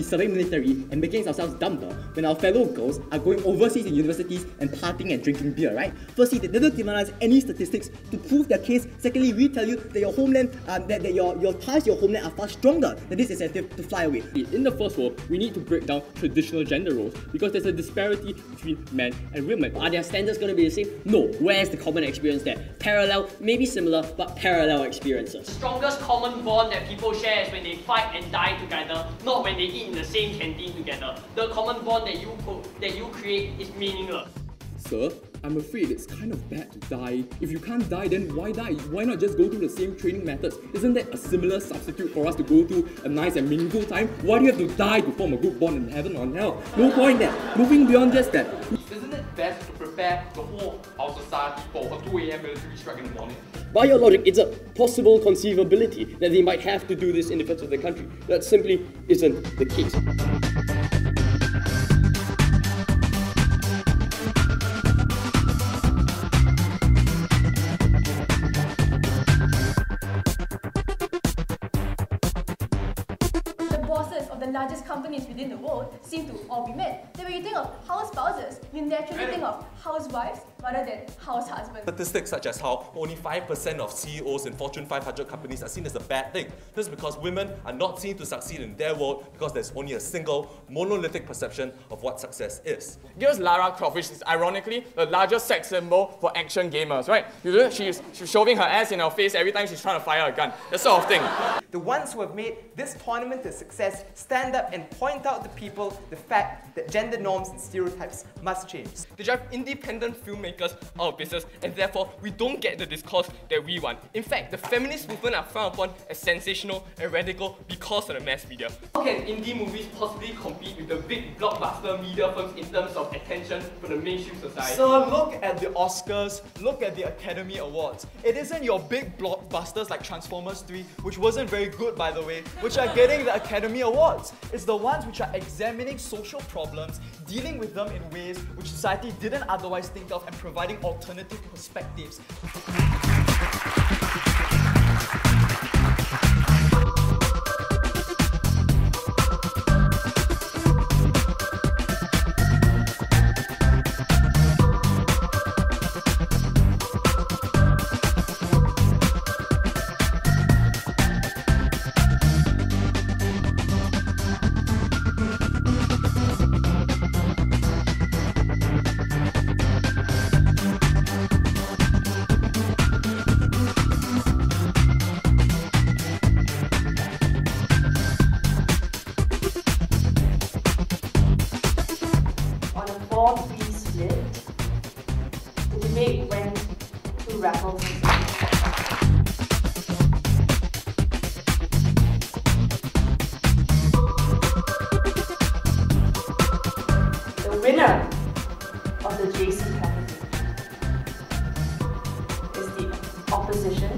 serving military and making ourselves dumber when our fellow girls are going overseas in universities and partying and drinking beer, right? Firstly, they didn't give us any statistics to prove their case. Secondly, we tell you that your homeland, that your ties to your homeland are far stronger than this incentive to fly away. In the first world, we need to break down traditional gender roles because there's a disparity between men and women. Are their standards going to be the same? No. Where's the common experience there? Parallel, maybe similar, but parallel experiences. The strongest common bond that people share is when they fight and die together, not when they eat in the same canteen together. The common bond that you create is meaningless. Sir, I'm afraid it's kind of bad to die. If you can't die, then why die? Why not just go through the same training methods? Isn't that a similar substitute for us to go through a nice and meaningful time? Why do you have to die to form a good bond in heaven or hell? No point there. Moving beyond just that. Isn't it best to prepare the whole of our society for a 2 a.m. military strike in the morning? By your logic, it's a possible conceivability that they might have to do this in defense of their country. That simply isn't the case. Of the largest companies within the world seem to all be men. Then when you think of house spouses, you naturally think of housewives rather than house husbands. Statistics such as how only 5% of CEOs in Fortune 500 companies are seen as a bad thing. This is because women are not seen to succeed in their world because there's only a single monolithic perception of what success is. Here's Lara Croft, which is ironically the largest sex symbol for action gamers, right? She's shoving her ass in her face every time she's trying to fire a gun. That sort of thing. The ones who have made this tournament a success stand up and point out to people the fact that gender norms and stereotypes must change. They drive independent filmmakers out of business, and therefore we don't get the discourse that we want. In fact, the feminist movement are frowned upon as sensational and radical because of the mass media. How can indie movies possibly compete with the big blockbuster media firms in terms of attention from the mainstream society? So look at the Oscars, look at the Academy Awards. It isn't your big blockbusters like Transformers 3, which wasn't very good by the way, which are getting the Academy Awards. It's the ones which are examining social problems, dealing with them in ways which society didn't otherwise think of, and providing alternative perspectives. Split, the debate went to Raffles. The winner of the JC competition is the opposition.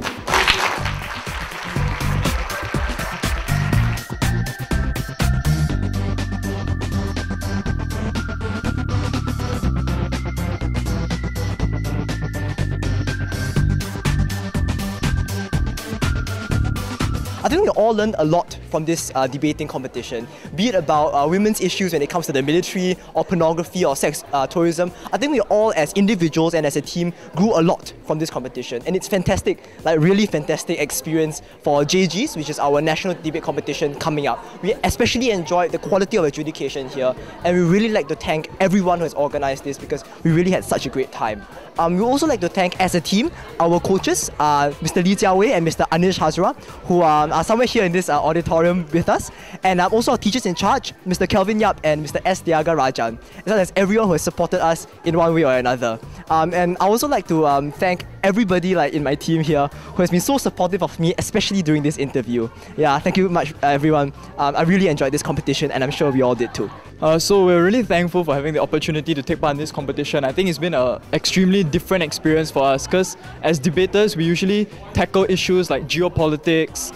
I think we all learned a lot from this debating competition, be it about women's issues when it comes to the military or pornography or sex tourism. I think we all as individuals and as a team grew a lot from this competition, and it's fantastic, like really fantastic experience for JGs, which is our national debate competition coming up. We especially enjoyed the quality of adjudication here, and we really like to thank everyone who has organised this because we really had such a great time. We also like to thank, as a team, our coaches, Mr. Lee Jiawei and Mr. Anish Hazra, who are somewhere here in this auditorium with us, and also our teachers in charge, Mr. Kelvin Yap and Mr. S. Diaga Rajan, as well as everyone who has supported us in one way or another. And I also like to thank everybody in my team here who has been so supportive of me, especially during this interview. Yeah, thank you much, everyone. I really enjoyed this competition, and I'm sure we all did too. So we're really thankful for having the opportunity to take part in this competition. I think it's been an extremely different experience for us because as debaters, we usually tackle issues like geopolitics,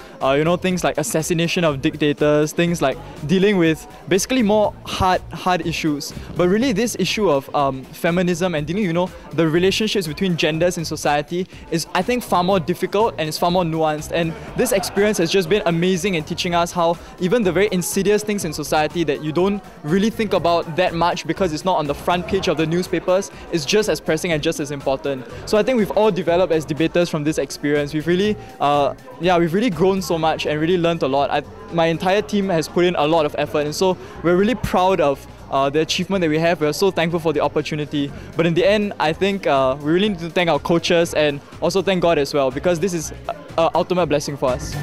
things like assassination of dictators, things like dealing with basically more hard issues. But really this issue of feminism and dealing, the relationships between genders in society is, I think, far more difficult and it's far more nuanced. And this experience has just been amazing in teaching us how even the very insidious things in society that you don't really think about that much because it's not on the front page of the newspapers is just as pressing and just as important. So I think we've all developed as debaters from this experience. We've really, we've really grown so much and really learned a lot. My entire team has put in a lot of effort, and so we're really proud of the achievement that we have. We're so thankful for the opportunity. But in the end, I think we really need to thank our coaches and also thank God as well, because this is an ultimate blessing for us.